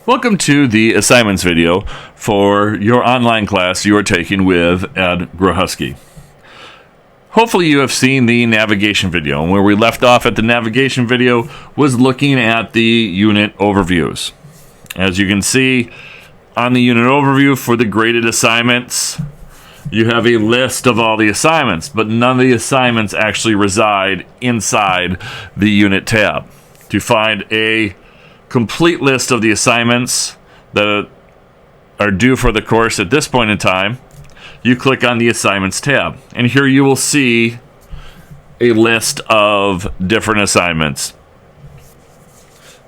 Welcome to the assignments video for your online class you are taking with Ed Grochowski. Hopefully you have seen the navigation video, and where we left off at the navigation video was looking at the unit overviews. As you can see on the unit overview for the graded assignments, you have a list of all the assignments, but none of the assignments actually reside inside the unit tab. To find a complete list of the assignments that are due for the course at this point in time, you click on the assignments tab, and here you will see a list of different assignments.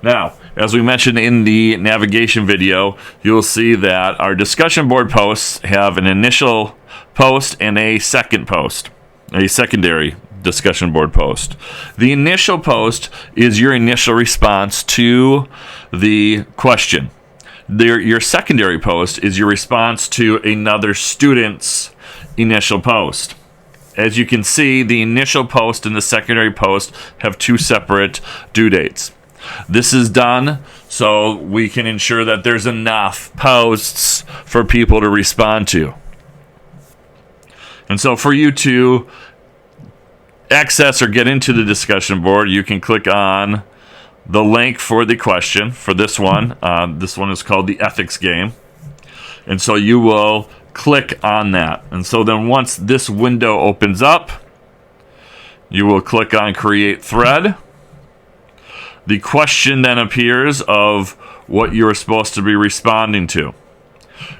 Now, as we mentioned in the navigation video, you'll see that our discussion board posts have an initial post and a second post, a secondary discussion board post. The initial post is your initial response to the question. Your secondary post is your response to another student's initial post. As you can see, the initial post and the secondary post have two separate due dates. This is done so we can ensure that there's enough posts for people to respond to. And so for you to access or get into the discussion board, you can click on the link for the question for this one. This one is called the ethics game. And so you will click on that. And so then once this window opens up, you will click on create thread. The question then appears of what you're supposed to be responding to.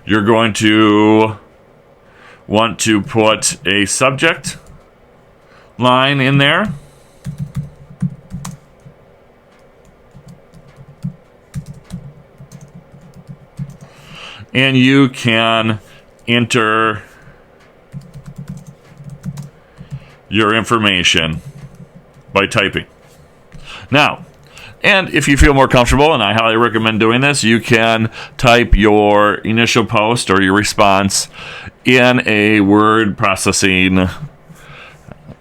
You're going to want to put a subject line in there. And you can enter your information by typing. Now, and if you feel more comfortable, and I highly recommend doing this, you can type your initial post or your response in a word processing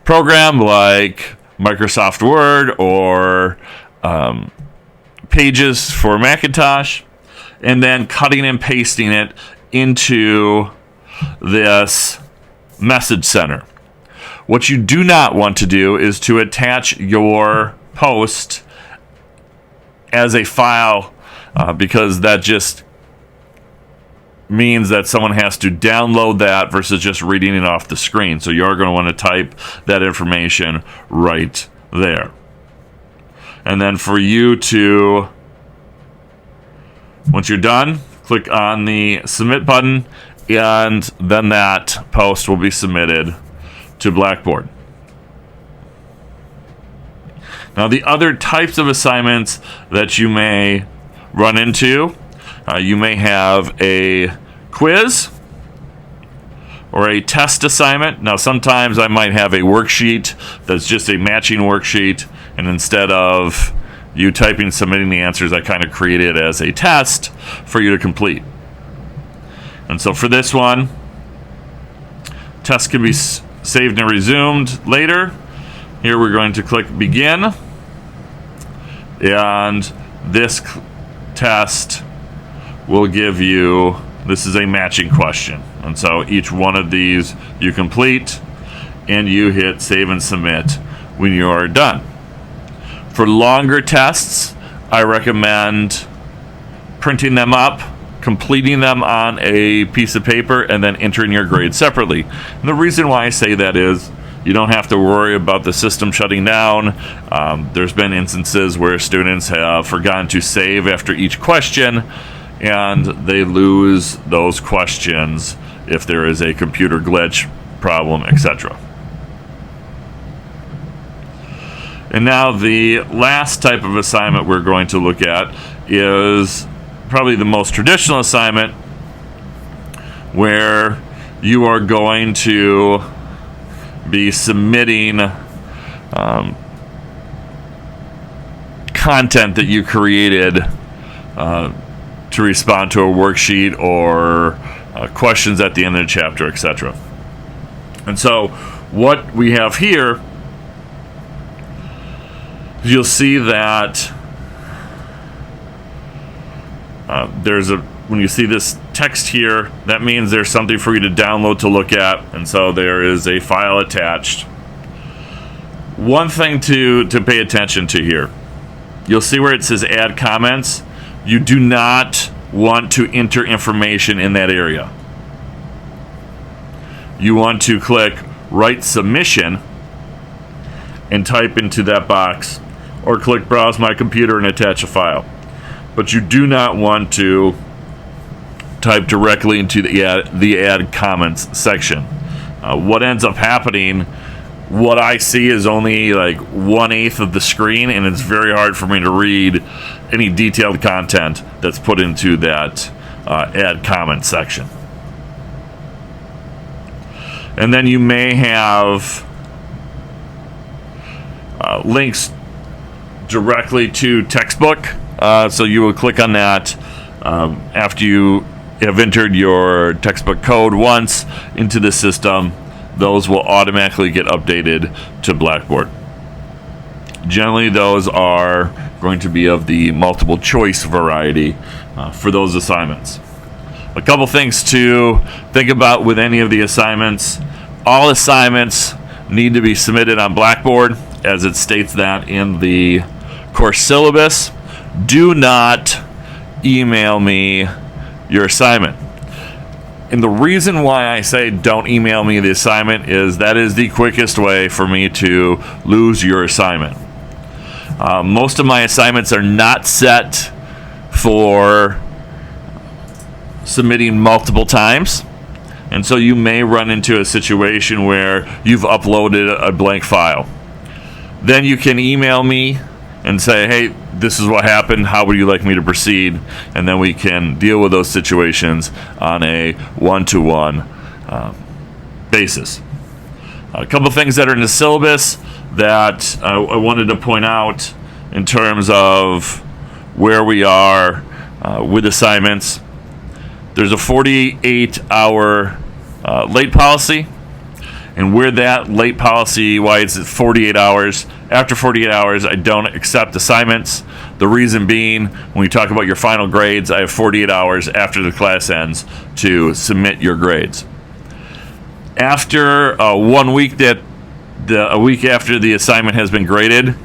program like Microsoft Word or Pages for Macintosh, and then cutting and pasting it into this message center. What you do not want to do is to attach your post as a file, because that just means that someone has to download that versus just reading it off the screen. So you're going to want to type that information right there. And then for you to, once you're done, click on the submit button, and then that post will be submitted to Blackboard. Now, the other types of assignments that you may run into, you may have a quiz or a test assignment. Now, sometimes I might have a worksheet that's just a matching worksheet, and instead of you typing, submitting the answers, I kind of create it as a test for you to complete. And so for this one, test can be saved and resumed later. Here we're going to click begin, and this test will give you, this is a matching question, and so each one of these you complete and you hit save and submit when you are done. For longer tests, I recommend printing them up, completing them on a piece of paper, and then entering your grade separately. And the reason why I say that is you don't have to worry about the system shutting down. There's been instances where students have forgotten to save after each question, and they lose those questions if there is a computer glitch problem, etc. And now the last type of assignment we're going to look at is probably the most traditional assignment, where you are going to be submitting content that you created to respond to a worksheet or questions at the end of the chapter, etc. And so what we have here, you'll see that When you see this text here, that means there's something for you to download to look at, and so there is a file attached. One thing to pay attention to here, you'll see where it says add comments. You do not want to enter information in that area. You want to click write submission and type into that box, or click browse my computer and attach a file. But you do not want to type directly into the add comments section. What ends up happening, what I see is only like 1/8 of the screen, and it's very hard for me to read any detailed content that's put into that add comment section. And then you may have links directly to textbook, so you will click on that after you have entered your textbook code once into the system. Those will automatically get updated to Blackboard. Generally, those are going to be of the multiple choice variety for those assignments. A couple things to think about with any of the assignments. All assignments need to be submitted on Blackboard, as it states that in the course syllabus. Do not email me your assignment. And the reason why I say don't email me the assignment is that is the quickest way for me to lose your assignment. Most of my assignments are not set for submitting multiple times, and so you may run into a situation where you've uploaded a blank file. Then you can email me and say, hey, this is what happened, how would you like me to proceed? And then we can deal with those situations on a one-to-one basis. A couple things that are in the syllabus that I wanted to point out in terms of where we are with assignments. There's a 48-hour late policy, and where that late policy, why it's 48 hours. After 48 hours, I don't accept assignments. The reason being, when we talk about your final grades, I have 48 hours after the class ends to submit your grades. After 1 week, a week after the assignment has been graded,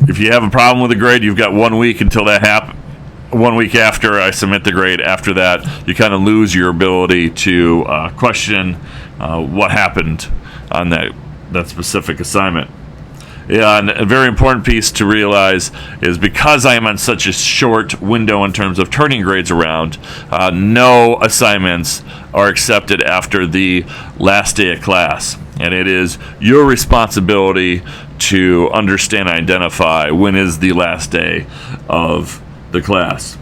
if you have a problem with the grade, you've got 1 week until that happens. 1 week after I submit the grade, after that, you kind of lose your ability to question what happened on that specific assignment. Yeah, and a very important piece to realize is because I am on such a short window in terms of turning grades around, no assignments are accepted after the last day of class. And it is your responsibility to understand and identify when is the last day of the class.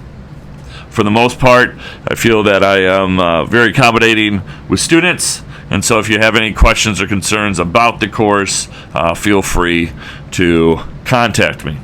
For the most part, I feel that I am very accommodating with students, and so if you have any questions or concerns about the course, feel free to contact me.